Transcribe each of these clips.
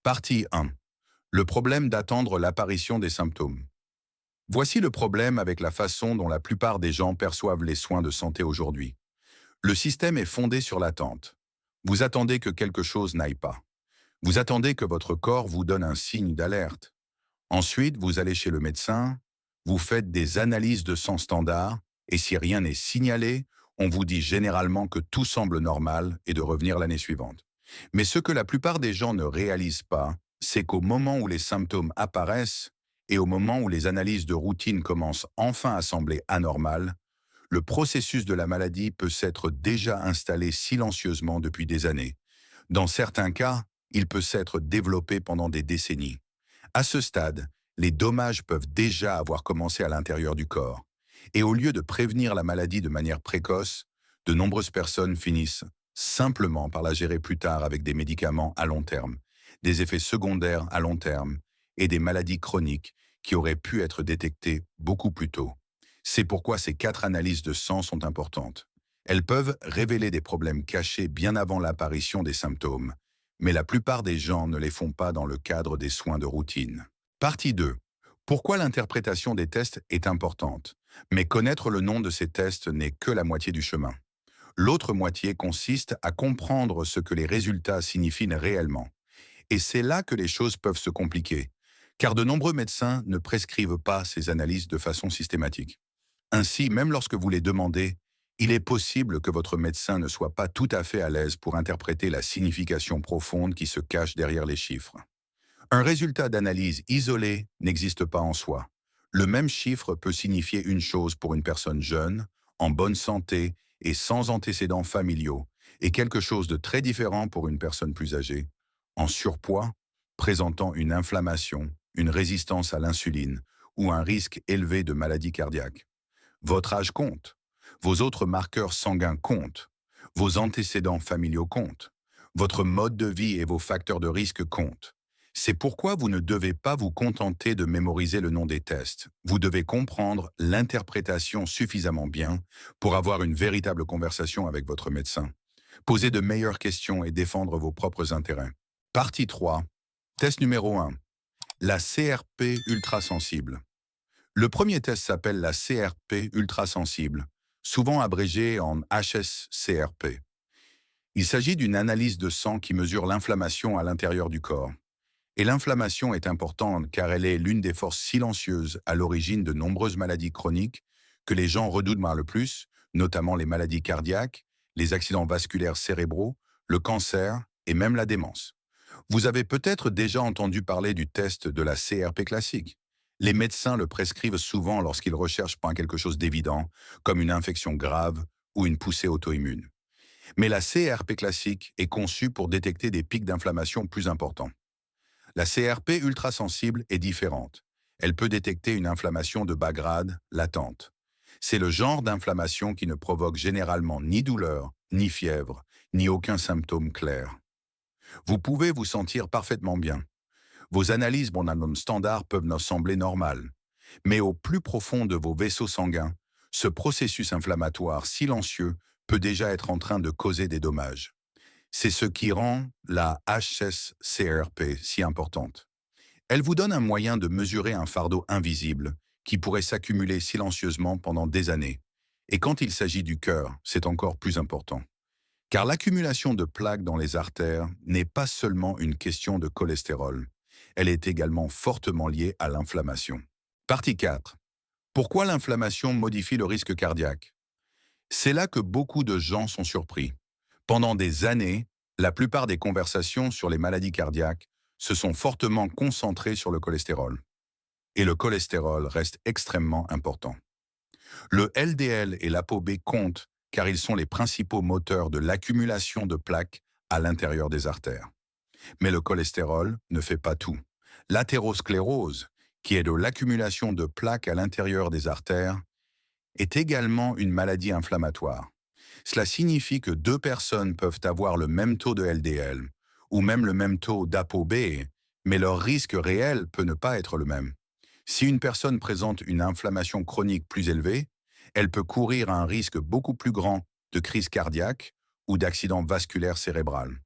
Partie 1. Le problème d'attendre l'apparition des symptômes. Voici le problème avec la façon dont la plupart des gens perçoivent les soins de santé aujourd'hui. Le système est fondé sur l'attente. Vous attendez que quelque chose n'aille pas. Vous attendez que votre corps vous donne un signe d'alerte. Ensuite, vous allez chez le médecin, vous faites des analyses de sang standard, et si rien n'est signalé, on vous dit généralement que tout semble normal et de revenir l'année suivante. Mais ce que la plupart des gens ne réalisent pas, c'est qu'au moment où les symptômes apparaissent et au moment où les analyses de routine commencent enfin à sembler anormales, le processus de la maladie peut s'être déjà installé silencieusement depuis des années. Dans certains cas, il peut s'être développé pendant des décennies. À ce stade, les dommages peuvent déjà avoir commencé à l'intérieur du corps. Et au lieu de prévenir la maladie de manière précoce, de nombreuses personnes finissent simplement par la gérer plus tard avec des médicaments à long terme, des effets secondaires à long terme et des maladies chroniques qui auraient pu être détectées beaucoup plus tôt. C'est pourquoi ces 4 analyses de sang sont importantes. Elles peuvent révéler des problèmes cachés bien avant l'apparition des symptômes, mais la plupart des gens ne les font pas dans le cadre des soins de routine. Partie 2. Pourquoi l'interprétation des tests est importante? Mais connaître le nom de ces tests n'est que la moitié du chemin. L'autre moitié consiste à comprendre ce que les résultats signifient réellement. Et c'est là que les choses peuvent se compliquer, car de nombreux médecins ne prescrivent pas ces analyses de façon systématique. Ainsi, même lorsque vous les demandez, il est possible que votre médecin ne soit pas tout à fait à l'aise pour interpréter la signification profonde qui se cache derrière les chiffres. Un résultat d'analyse isolé n'existe pas en soi. Le même chiffre peut signifier une chose pour une personne jeune, en bonne santé et sans antécédents familiaux, et quelque chose de très différent pour une personne plus âgée, en surpoids, présentant une inflammation, une résistance à l'insuline ou un risque élevé de maladie cardiaque. Votre âge compte. Vos autres marqueurs sanguins comptent. Vos antécédents familiaux comptent. Votre mode de vie et vos facteurs de risque comptent. C'est pourquoi vous ne devez pas vous contenter de mémoriser le nom des tests. Vous devez comprendre l'interprétation suffisamment bien pour avoir une véritable conversation avec votre médecin. Poser de meilleures questions et défendre vos propres intérêts. Partie 3. Test numéro 1. La CRP ultrasensible. Le premier test s'appelle la CRP ultrasensible, souvent abrégée en HSCRP. Il s'agit d'une analyse de sang qui mesure l'inflammation à l'intérieur du corps. Et l'inflammation est importante car elle est l'une des forces silencieuses à l'origine de nombreuses maladies chroniques que les gens redoutent le plus, notamment les maladies cardiaques, les accidents vasculaires cérébraux, le cancer et même la démence. Vous avez peut-être déjà entendu parler du test de la CRP classique. Les médecins le prescrivent souvent lorsqu'ils recherchent pas quelque chose d'évident, comme une infection grave ou une poussée auto-immune. Mais la CRP classique est conçue pour détecter des pics d'inflammation plus importants. La CRP ultrasensible est différente. Elle peut détecter une inflammation de bas grade, latente. C'est le genre d'inflammation qui ne provoque généralement ni douleur, ni fièvre, ni aucun symptôme clair. Vous pouvez vous sentir parfaitement bien. Vos analyses standards peuvent nous sembler normales. Mais au plus profond de vos vaisseaux sanguins, ce processus inflammatoire silencieux peut déjà être en train de causer des dommages. C'est ce qui rend la HSCRP si importante. Elle vous donne un moyen de mesurer un fardeau invisible qui pourrait s'accumuler silencieusement pendant des années. Et quand il s'agit du cœur, c'est encore plus important. Car l'accumulation de plaques dans les artères n'est pas seulement une question de cholestérol. Elle est également fortement liée à l'inflammation. Partie 4. Pourquoi l'inflammation modifie le risque cardiaque? C'est là que beaucoup de gens sont surpris. Pendant des années, la plupart des conversations sur les maladies cardiaques se sont fortement concentrées sur le cholestérol. Et le cholestérol reste extrêmement important. Le LDL et l'ApoB comptent car ils sont les principaux moteurs de l'accumulation de plaques à l'intérieur des artères. Mais le cholestérol ne fait pas tout. L'athérosclérose, qui est de l'accumulation de plaques à l'intérieur des artères, est également une maladie inflammatoire. Cela signifie que 2 personnes peuvent avoir le même taux de LDL ou même le même taux d'ApoB, mais leur risque réel peut ne pas être le même. Si une personne présente une inflammation chronique plus élevée, elle peut courir un risque beaucoup plus grand de crise cardiaque ou d'accident vasculaire cérébral.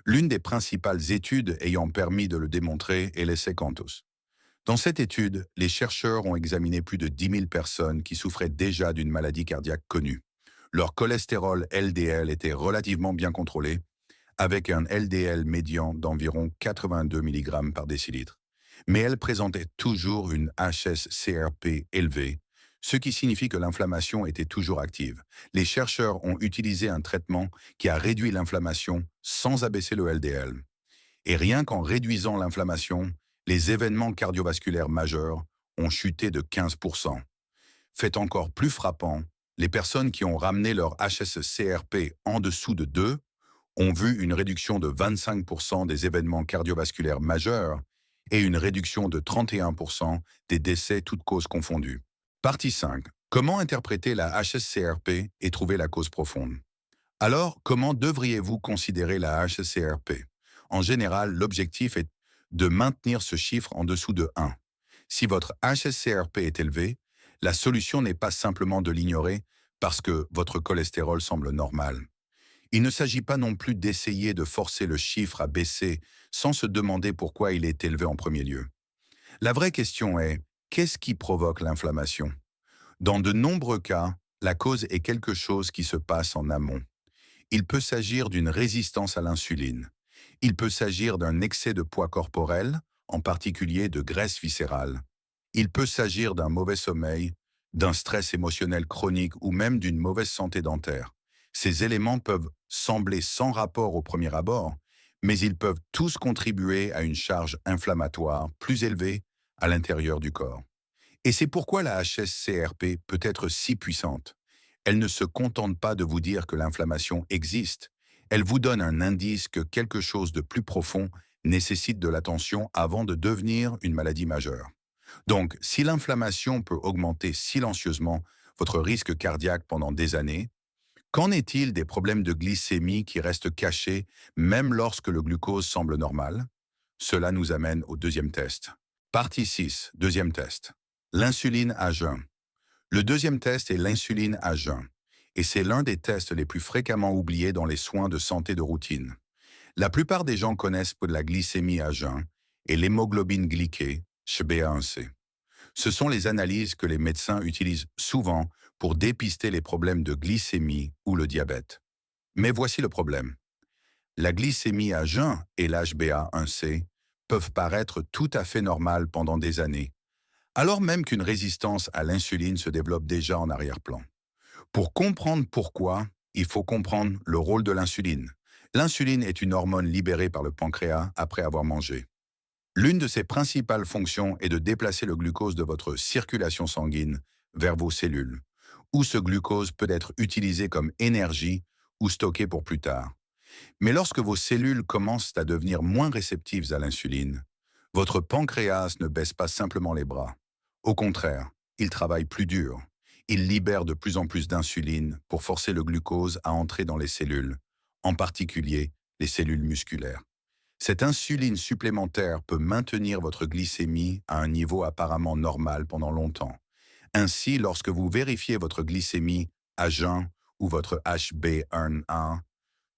L'une des principales études ayant permis de le démontrer est l'essai Cantos. Dans cette étude, les chercheurs ont examiné plus de 10 000 personnes qui souffraient déjà d'une maladie cardiaque connue. Leur cholestérol LDL était relativement bien contrôlé, avec un LDL médian d'environ 82 mg par décilitre. Mais elles présentaient toujours une HSCRP élevée, ce qui signifie que l'inflammation était toujours active. Les chercheurs ont utilisé un traitement qui a réduit l'inflammation sans abaisser le LDL. Et rien qu'en réduisant l'inflammation, les événements cardiovasculaires majeurs ont chuté de 15%. Fait encore plus frappant, les personnes qui ont ramené leur HSCRP en dessous de 2 ont vu une réduction de 25% des événements cardiovasculaires majeurs et une réduction de 31% des décès toutes causes confondues. Partie 5. Comment interpréter la HSCRP et trouver la cause profonde? Alors, comment devriez-vous considérer la HSCRP? En général, l'objectif est de maintenir ce chiffre en dessous de 1. Si votre HSCRP est élevé, la solution n'est pas simplement de l'ignorer parce que votre cholestérol semble normal. Il ne s'agit pas non plus d'essayer de forcer le chiffre à baisser sans se demander pourquoi il est élevé en premier lieu. La vraie question est, qu'est-ce qui provoque l'inflammation? Dans de nombreux cas, la cause est quelque chose qui se passe en amont. Il peut s'agir d'une résistance à l'insuline. Il peut s'agir d'un excès de poids corporel, en particulier de graisse viscérale. Il peut s'agir d'un mauvais sommeil, d'un stress émotionnel chronique ou même d'une mauvaise santé dentaire. Ces éléments peuvent sembler sans rapport au premier abord, mais ils peuvent tous contribuer à une charge inflammatoire plus élevée à l'intérieur du corps. Et c'est pourquoi la HSCRP peut être si puissante. Elle ne se contente pas de vous dire que l'inflammation existe, elle vous donne un indice que quelque chose de plus profond nécessite de l'attention avant de devenir une maladie majeure. Donc, si l'inflammation peut augmenter silencieusement votre risque cardiaque pendant des années, qu'en est-il des problèmes de glycémie qui restent cachés même lorsque le glucose semble normal? Cela nous amène au deuxième test. Partie 6, deuxième test. L'insuline à jeun. Le deuxième test est l'insuline à jeun, et c'est l'un des tests les plus fréquemment oubliés dans les soins de santé de routine. La plupart des gens connaissent la glycémie à jeun et l'hémoglobine glyquée, HbA1c. Ce sont les analyses que les médecins utilisent souvent pour dépister les problèmes de glycémie ou le diabète. Mais voici le problème. La glycémie à jeun et l'HbA1c peuvent paraître tout à fait normales pendant des années, alors même qu'une résistance à l'insuline se développe déjà en arrière-plan. Pour comprendre pourquoi, il faut comprendre le rôle de l'insuline. L'insuline est une hormone libérée par le pancréas après avoir mangé. L'une de ses principales fonctions est de déplacer le glucose de votre circulation sanguine vers vos cellules, où ce glucose peut être utilisé comme énergie ou stocké pour plus tard. Mais lorsque vos cellules commencent à devenir moins réceptives à l'insuline, votre pancréas ne baisse pas simplement les bras. Au contraire, il travaille plus dur. Il libère de plus en plus d'insuline pour forcer le glucose à entrer dans les cellules, en particulier les cellules musculaires. Cette insuline supplémentaire peut maintenir votre glycémie à un niveau apparemment normal pendant longtemps. Ainsi, lorsque vous vérifiez votre glycémie à jeun ou votre HbA1c,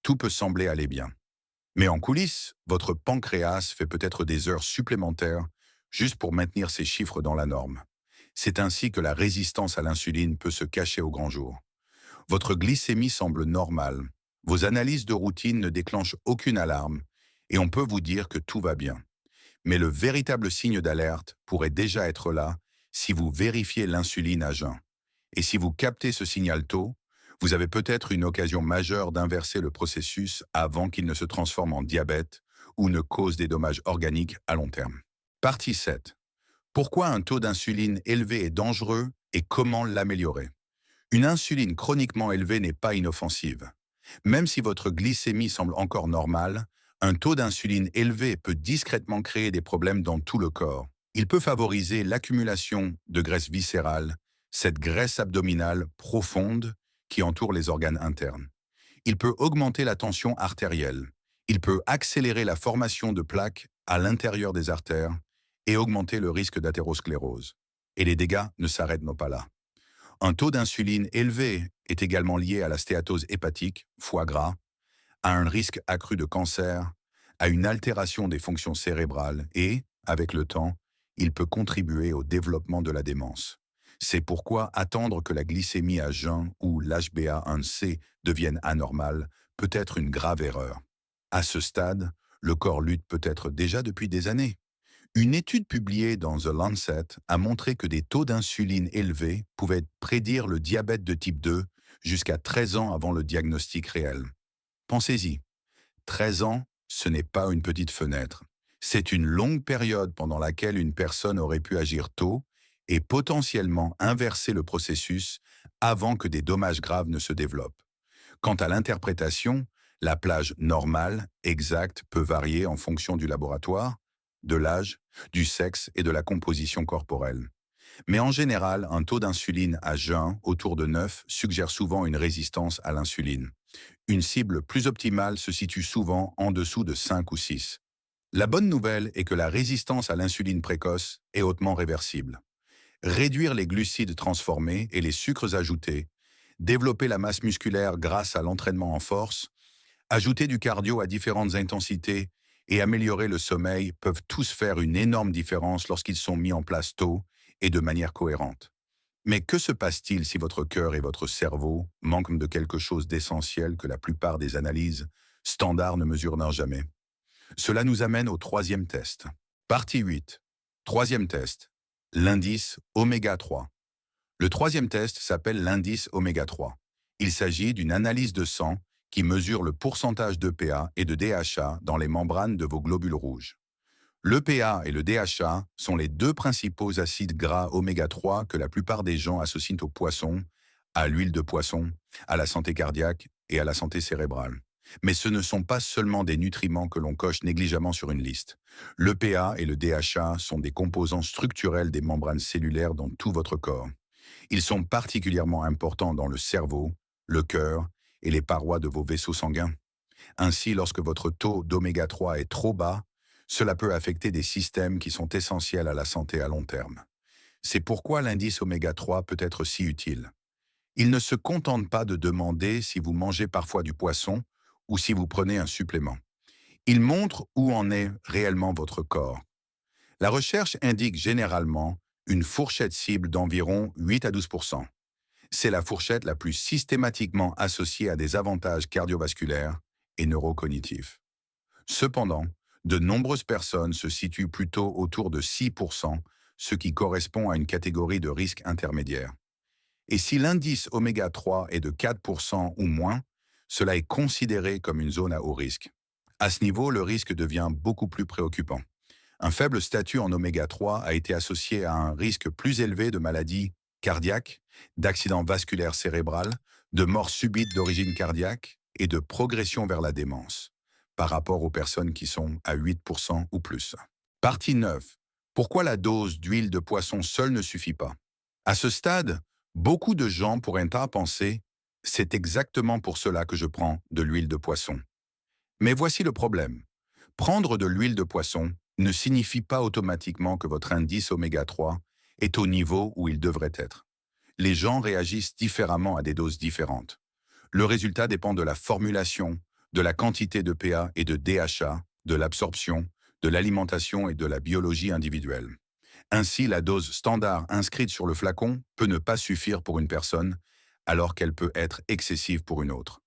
tout peut sembler aller bien. Mais en coulisses, votre pancréas fait peut-être des heures supplémentaires juste pour maintenir ces chiffres dans la norme. C'est ainsi que la résistance à l'insuline peut se cacher au grand jour. Votre glycémie semble normale. Vos analyses de routine ne déclenchent aucune alarme et on peut vous dire que tout va bien. Mais le véritable signe d'alerte pourrait déjà être là si vous vérifiez l'insuline à jeun. Et si vous captez ce signal tôt, vous avez peut-être une occasion majeure d'inverser le processus avant qu'il ne se transforme en diabète ou ne cause des dommages organiques à long terme. Partie 7. Pourquoi un taux d'insuline élevé est dangereux et comment l'améliorer? Une insuline chroniquement élevée n'est pas inoffensive. Même si votre glycémie semble encore normale, un taux d'insuline élevé peut discrètement créer des problèmes dans tout le corps. Il peut favoriser l'accumulation de graisse viscérale, cette graisse abdominale profonde qui entoure les organes internes. Il peut augmenter la tension artérielle. Il peut accélérer la formation de plaques à l'intérieur des artères et augmenter le risque d'athérosclérose. Et les dégâts ne s'arrêtent pas là. Un taux d'insuline élevé est également lié à la stéatose hépatique, foie gras, à un risque accru de cancer, à une altération des fonctions cérébrales et, avec le temps, il peut contribuer au développement de la démence. C'est pourquoi attendre que la glycémie à jeun ou l'HbA1c devienne anormale peut être une grave erreur. À ce stade, le corps lutte peut-être déjà depuis des années. Une étude publiée dans The Lancet a montré que des taux d'insuline élevés pouvaient prédire le diabète de type 2 jusqu'à 13 ans avant le diagnostic réel. Pensez-y, 13 ans, ce n'est pas une petite fenêtre. C'est une longue période pendant laquelle une personne aurait pu agir tôt et potentiellement inverser le processus avant que des dommages graves ne se développent. Quant à l'interprétation, la plage normale, exacte, peut varier en fonction du laboratoire, de l'âge, du sexe et de la composition corporelle. Mais en général, un taux d'insuline à jeun autour de 9 suggère souvent une résistance à l'insuline. Une cible plus optimale se situe souvent en dessous de 5 ou 6. La bonne nouvelle est que la résistance à l'insuline précoce est hautement réversible. Réduire les glucides transformés et les sucres ajoutés, développer la masse musculaire grâce à l'entraînement en force, ajouter du cardio à différentes intensités et améliorer le sommeil peuvent tous faire une énorme différence lorsqu'ils sont mis en place tôt et de manière cohérente. Mais que se passe-t-il si votre cœur et votre cerveau manquent de quelque chose d'essentiel que la plupart des analyses standards ne mesurent jamais? Cela nous amène au troisième test. Partie 8. Troisième test. L'indice oméga 3. Le troisième test s'appelle l'indice oméga 3. Il s'agit d'une analyse de sang qui mesure le pourcentage d'EPA et de DHA dans les membranes de vos globules rouges. L'EPA et le DHA sont les deux principaux acides gras oméga 3 que la plupart des gens associent au poisson, à l'huile de poisson, à la santé cardiaque et à la santé cérébrale. Mais ce ne sont pas seulement des nutriments que l'on coche négligemment sur une liste. L'EPA et le DHA sont des composants structurels des membranes cellulaires dans tout votre corps. Ils sont particulièrement importants dans le cerveau, le cœur et les parois de vos vaisseaux sanguins. Ainsi, lorsque votre taux d'oméga 3 est trop bas, cela peut affecter des systèmes qui sont essentiels à la santé à long terme. C'est pourquoi l'indice oméga 3 peut être si utile. Il ne se contente pas de demander si vous mangez parfois du poisson ou si vous prenez un supplément. Il montre où en est réellement votre corps. La recherche indique généralement une fourchette cible d'environ 8 à 12%. C'est la fourchette la plus systématiquement associée à des avantages cardiovasculaires et neurocognitifs. Cependant, de nombreuses personnes se situent plutôt autour de 6%, ce qui correspond à une catégorie de risque intermédiaire. Et si l'indice oméga 3 est de 4% ou moins, cela est considéré comme une zone à haut risque. À ce niveau, le risque devient beaucoup plus préoccupant. Un faible statut en oméga 3 a été associé à un risque plus élevé de maladies cardiaques, d'accidents vasculaires cérébrales, de mort subite d'origine cardiaque et de progression vers la démence, par rapport aux personnes qui sont à 8% ou plus. Partie 9. Pourquoi la dose d'huile de poisson seule ne suffit pas? À ce stade, beaucoup de gens pourraient penser « c'est exactement pour cela que je prends de l'huile de poisson ». Mais voici le problème. Prendre de l'huile de poisson ne signifie pas automatiquement que votre indice oméga 3 est au niveau où il devrait être. Les gens réagissent différemment à des doses différentes. Le résultat dépend de la formulation, de la quantité de PA et de DHA, de l'absorption, de l'alimentation et de la biologie individuelle. Ainsi, la dose standard inscrite sur le flacon peut ne pas suffire pour une personne, alors qu'elle peut être excessive pour une autre.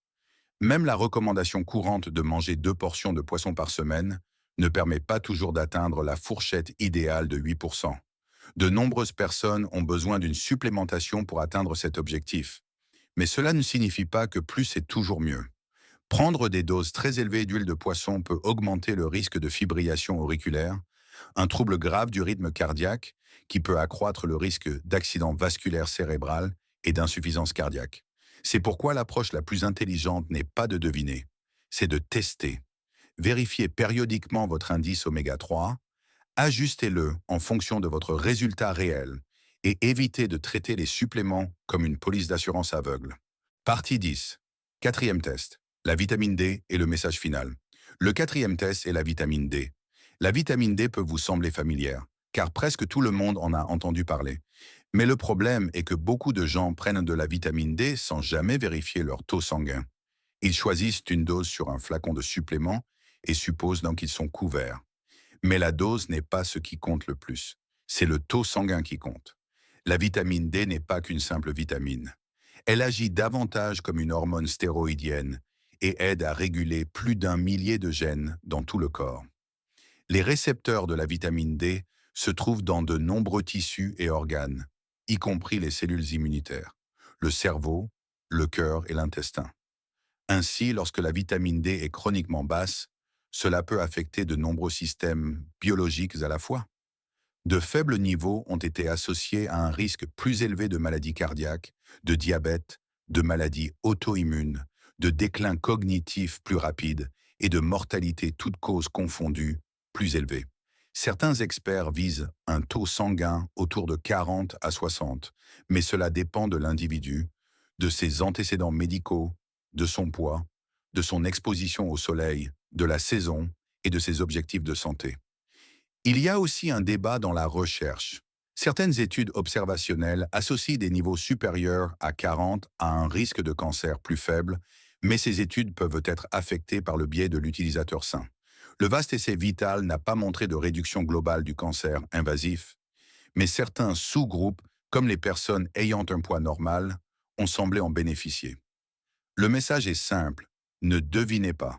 Même la recommandation courante de manger 2 portions de poisson par semaine ne permet pas toujours d'atteindre la fourchette idéale de 8%. De nombreuses personnes ont besoin d'une supplémentation pour atteindre cet objectif. Mais cela ne signifie pas que plus est toujours mieux. Prendre des doses très élevées d'huile de poisson peut augmenter le risque de fibrillation auriculaire, un trouble grave du rythme cardiaque qui peut accroître le risque d'accident vasculaire cérébral et d'insuffisance cardiaque. C'est pourquoi l'approche la plus intelligente n'est pas de deviner, c'est de tester. Vérifiez périodiquement votre indice oméga 3, ajustez-le en fonction de votre résultat réel et évitez de traiter les suppléments comme une police d'assurance aveugle. Partie 10. Quatrième test. La vitamine D et le message final. Le quatrième test est la vitamine D. La vitamine D peut vous sembler familière, car presque tout le monde en a entendu parler. Mais le problème est que beaucoup de gens prennent de la vitamine D sans jamais vérifier leur taux sanguin. Ils choisissent une dose sur un flacon de supplément et supposent donc qu'ils sont couverts. Mais la dose n'est pas ce qui compte le plus. C'est le taux sanguin qui compte. La vitamine D n'est pas qu'une simple vitamine. Elle agit davantage comme une hormone stéroïdienne et aide à réguler plus d'un millier de gènes dans tout le corps. Les récepteurs de la vitamine D se trouvent dans de nombreux tissus et organes, y compris les cellules immunitaires, le cerveau, le cœur et l'intestin. Ainsi, lorsque la vitamine D est chroniquement basse, cela peut affecter de nombreux systèmes biologiques à la fois. De faibles niveaux ont été associés à un risque plus élevé de maladies cardiaques, de diabète, de maladies auto-immunes, de déclin cognitif plus rapide et de mortalité toutes causes confondues plus élevée. Certains experts visent un taux sanguin autour de 40 à 60, mais cela dépend de l'individu, de ses antécédents médicaux, de son poids, de son exposition au soleil, de la saison et de ses objectifs de santé. Il y a aussi un débat dans la recherche. Certaines études observationnelles associent des niveaux supérieurs à 40 à un risque de cancer plus faible, mais ces études peuvent être affectées par le biais de l'utilisateur sain. Le vaste essai Vital n'a pas montré de réduction globale du cancer invasif, mais certains sous-groupes, comme les personnes ayant un poids normal, ont semblé en bénéficier. Le message est simple, ne devinez pas.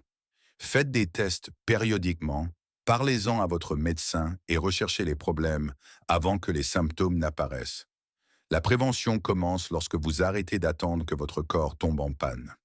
Faites des tests périodiquement, parlez-en à votre médecin et recherchez les problèmes avant que les symptômes n'apparaissent. La prévention commence lorsque vous arrêtez d'attendre que votre corps tombe en panne.